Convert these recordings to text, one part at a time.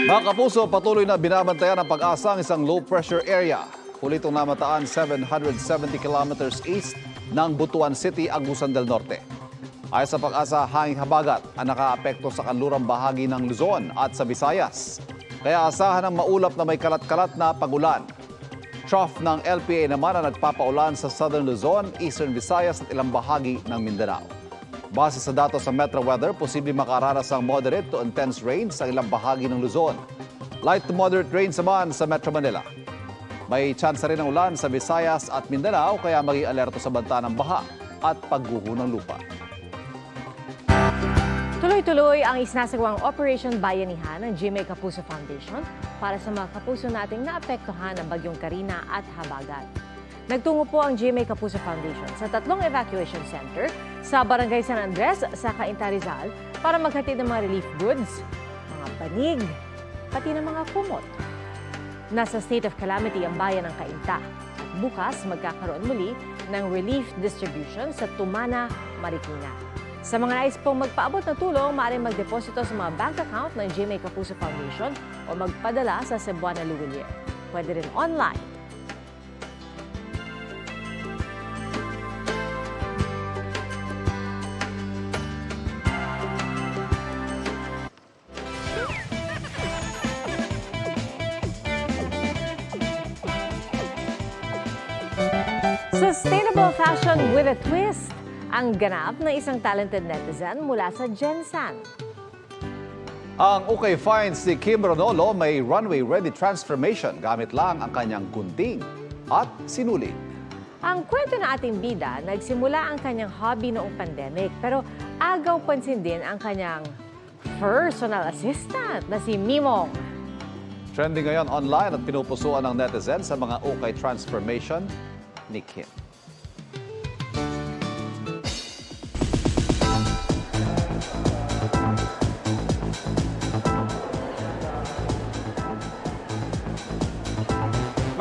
Mga kapuso, patuloy na binabantayan ng Pag-asa ang isang low-pressure area. Huli itong namataan 770 kilometers east ng Butuan City, Agusan del Norte. Ayon sa Pag-asa, hanging habagat ang nakaapekto sa kanlurang bahagi ng Luzon at sa Visayas. Kaya asahan ang maulap na may kalat-kalat na pagulan. Trough ng LPA naman ang nagpapaulan sa Southern Luzon, Eastern Visayas at ilang bahagi ng Mindanao. Base sa datos sa Metro Weather, posibleng makaranas ang moderate to intense rain sa ilang bahagi ng Luzon. Light to moderate rain naman sa Metro Manila. May chance rin ng ulan sa Visayas at Mindanao, kaya maging alerto sa banta ng baha at pagguho ng lupa. Tuloy-tuloy ang isinasagawang Operation Bayanihan ng GMA Kapuso Foundation para sa mga kapuso nating naapektuhan ng bagyong Karina at Habagat. Nagtungo po ang GMA Kapuso Foundation sa 3 evacuation center sa Barangay San Andres sa Cainta, Rizal para maghatid ng mga relief goods, mga banig, pati ng mga kumot. Nasa state of calamity ang bayan ng Cainta. Bukas magkakaroon muli ng relief distribution sa Tumana, Marikina. Sa mga nais pong magpaabot ng tulong, maaaring magdeposito sa mga bank account ng GMA Kapuso Foundation o magpadala sa Cebuana Luwilier. Pwede rin online. Sustainable fashion with a twist. Ang ganap ng isang talented netizen mula sa Gensan. Ang Ukay Finds si Kim Ronolo may runway-ready transformation gamit lang ang kanyang gunting at sinulig. Ang kwento na ating bida, nagsimula ang kanyang hobby noong pandemic pero agaw pansin din ang kanyang personal assistant na si Mimong. Trending ngayon online at pinupusuan ng netizen sa mga Ukay transformation ni Kim.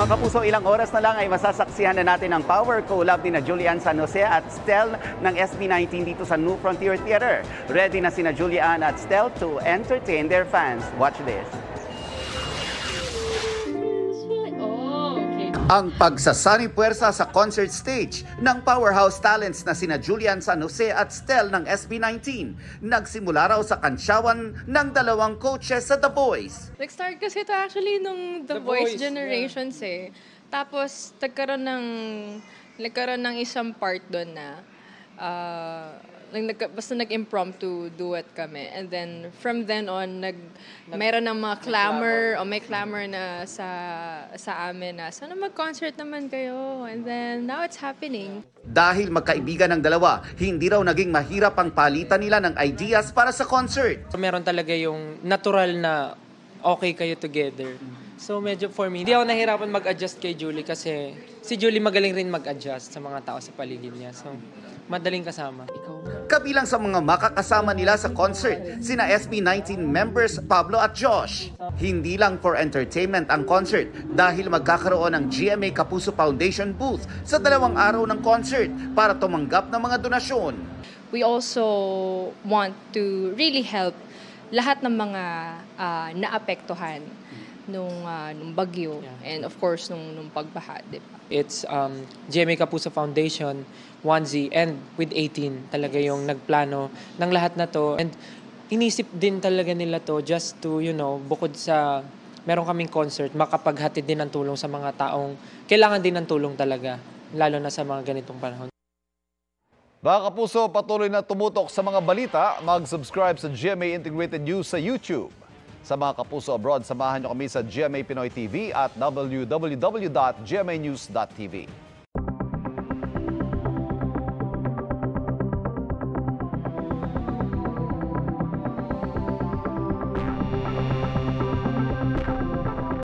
Mga kapuso, ilang oras na lang ay masasaksihan na natin ang power collab ni na Julian San Jose at Stel ng SB19 dito sa New Frontier Theater. Ready na sina Julian at Stel to entertain their fans. Watch this. Ang pagsasani puwersa sa concert stage ng powerhouse talents na sina Julian San Jose at Stel ng SB19 nagsimula raw sa kansyawan ng dalawang coaches sa The Voice. Nag-start kasi ito actually nung The Voice Generations eh. Tapos nagkaroon ng isang part doon na basta nag-impromptu duet kami. And then, from then on, mayroon ng mga clamor o may clamor na sa amin na, sana mag-concert naman kayo. And then, now it's happening. Dahil magkaibigan ng dalawa, hindi raw naging mahirap ang palitan nila ng ideas para sa concert. Meron talaga yung natural na okay kayo together. So medyo for me, hindi ako nahirapan mag-adjust kay Julie kasi si Julie magaling rin mag-adjust sa mga tao sa paligid niya. So madaling kasama. Kabilang sa mga makakasama nila sa concert, sina SB19 members Pablo at Josh. Hindi lang for entertainment ang concert dahil magkakaroon ng GMA Kapuso Foundation booth sa 2 araw ng concert para tumanggap ng mga donasyon. We also want to really help lahat ng mga naapektuhan nung bagyo and of course nung pagbaha, di ba? It's GMA Kapuso Foundation, 1Z, and with 18 talaga yung nagplano ng lahat na to. And inisip din talaga nila to just to, bukod sa meron kaming concert, makapaghatid din ng tulong sa mga taong kailangan din ng tulong talaga, lalo na sa mga ganitong panahon. Mga kapuso, patuloy na tumutok sa mga balita. Mag-subscribe sa GMA Integrated News sa YouTube. Sa mga kapuso abroad, samahan niyo kami sa GMA Pinoy TV at www.gmanews.tv.